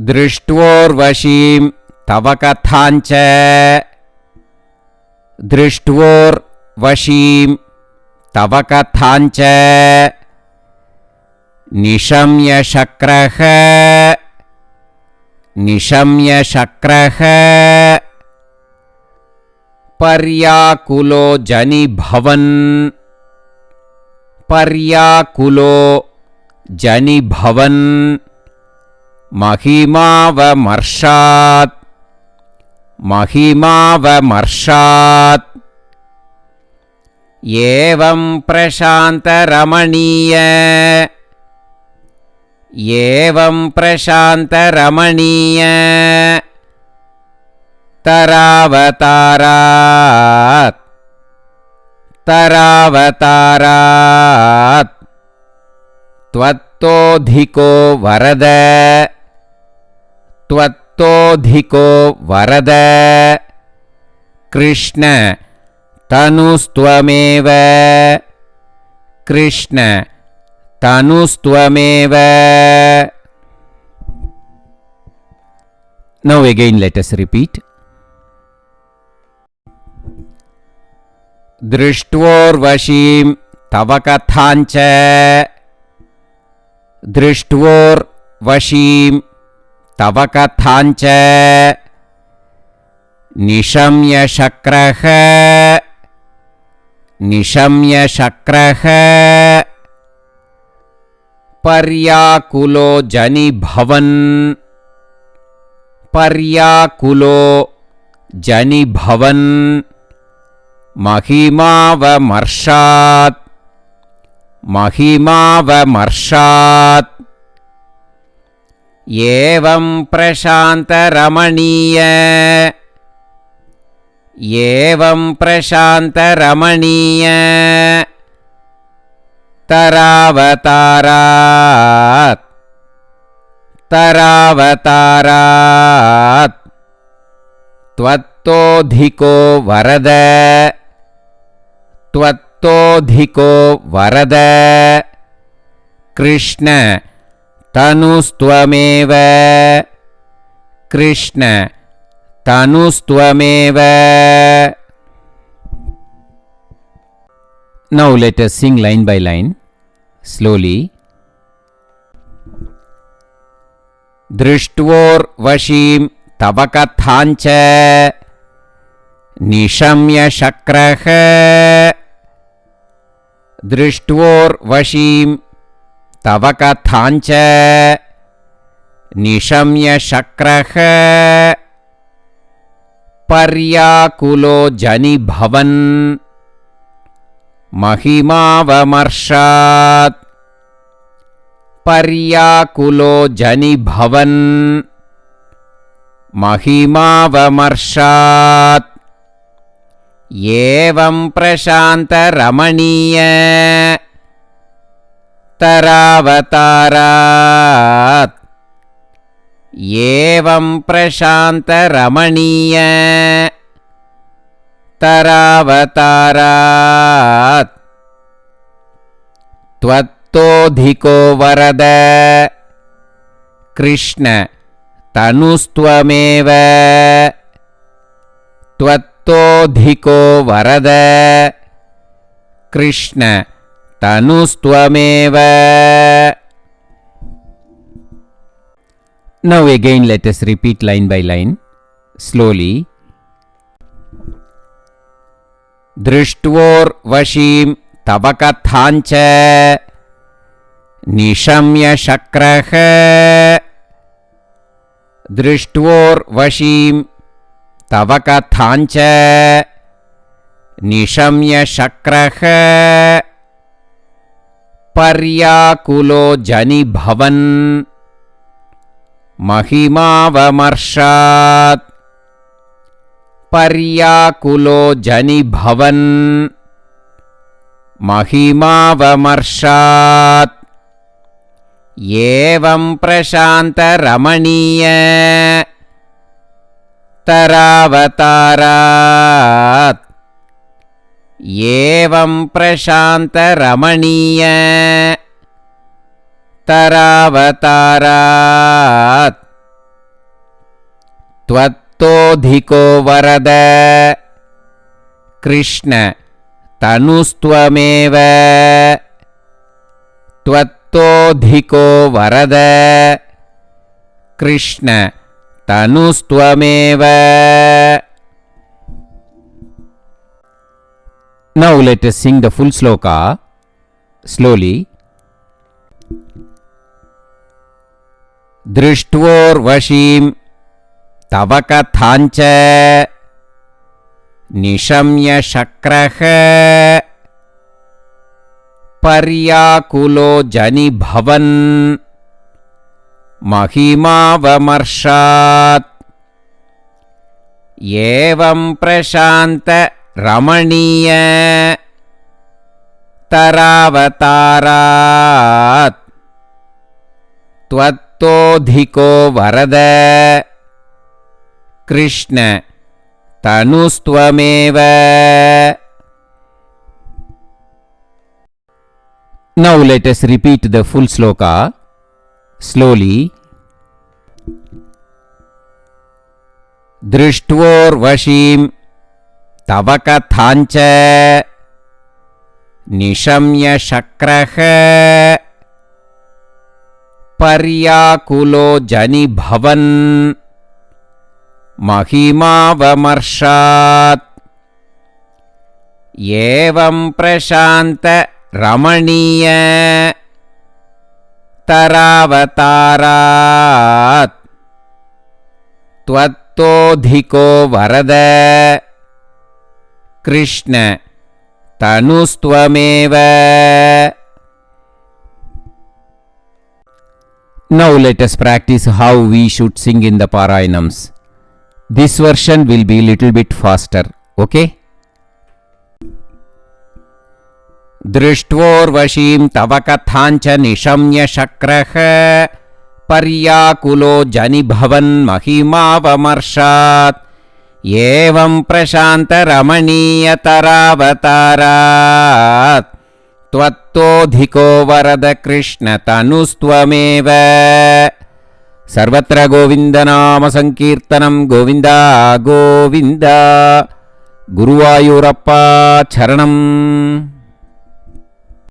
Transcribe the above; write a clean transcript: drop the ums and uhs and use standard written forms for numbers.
दृष्ट्वोर्वशीं तव कथाञ्च दृष्ट्वोर्वशीं तव कथाञ्च निशम्य शक्रः पर्याकुलो जनिभवन् महिमावमर्षात् एवं प्रशान्तरमणीय तरावतारात् त्वत्तोऽधिको वरद Krishna तनुस्त्वमेव Now again let us repeat. दृष्ट्वोर्वशीं तव कथाञ्च निशम्य शक्रः पर्याकुलो जनिभवन् महिमावमर्षात् एवं प्रशान्तरमणीय तरावतारात् त्वत्तोऽधिको वरद Krishna तनुस्त्वमेव Now let us sing line by line slowly. दृष्ट्वोर्वशीं तव कथाञ्च निशम्य शक्रः दृष्ट्वोर्वशीं तव कथाञ्च निशम्य शक्रः पर्याकुलो जनिभवन् महिमावमर्षात् एवं प्रशान्तरमणीय तरावतारात् त्वत्तोऽधिको वरद Krishna तनुस्त्वमेव Now again let us repeat line by line slowly. दृष्ट्वोर्वशीं तव कथाञ्च निशम्य शक्रः दृष्ट्वोर्वशीं तव कथाञ्च निशम्य शक्रः पर्याकुलो जनिभवन् महिमावमर्षात् एवं प्रशान्तरमणीय तरावतारात् त्वत्तोऽधिको वरद कृष्ण तनुस्त्वमेव त्वत्तोऽधिको वरद Krishna तनुस्त्वमेव. Now let us sing the full sloka slowly. दृष्ट्वोर्वशीं तव कथाञ्च निशम्य शक्रः पर्याकुलो जनिभवन् महिमावमर्शात् एवं प्रशान्त रमणीय तरावतारात् त्वत्तोऽधिको वरद Krishna तनुस्त्वमेव. Now let us repeat the full sloka slowly. दृष्ट्वोर्वशीं तव कथाञ्च निशम्य शक्रः पर्याकुलो जनिभवन् महिमावमर्शात् एवं प्रशान्त रमणीय तरावतारात् त्वत्तोऽधिको वरद Krishna तनुस्त्वमेव. Now let us practice how we should sing in the Parayanams. This version will be little bit faster, okay? दृष्ट्वोर्वशीं तव कथाञ्च निशम्य शक्रः पर्याकुलो जनिभवन् महिमावमर्शात् एवं प्रशान्त रमणीयतरावतारात् त्वत्तोऽधिको वरद कृष्ण तनुस्त्वमेव. सर्वत्र गोविन्दनाम संकीर्तनं गोविन्द गोविन्द. गुरुवायूरप्पा चरणम्.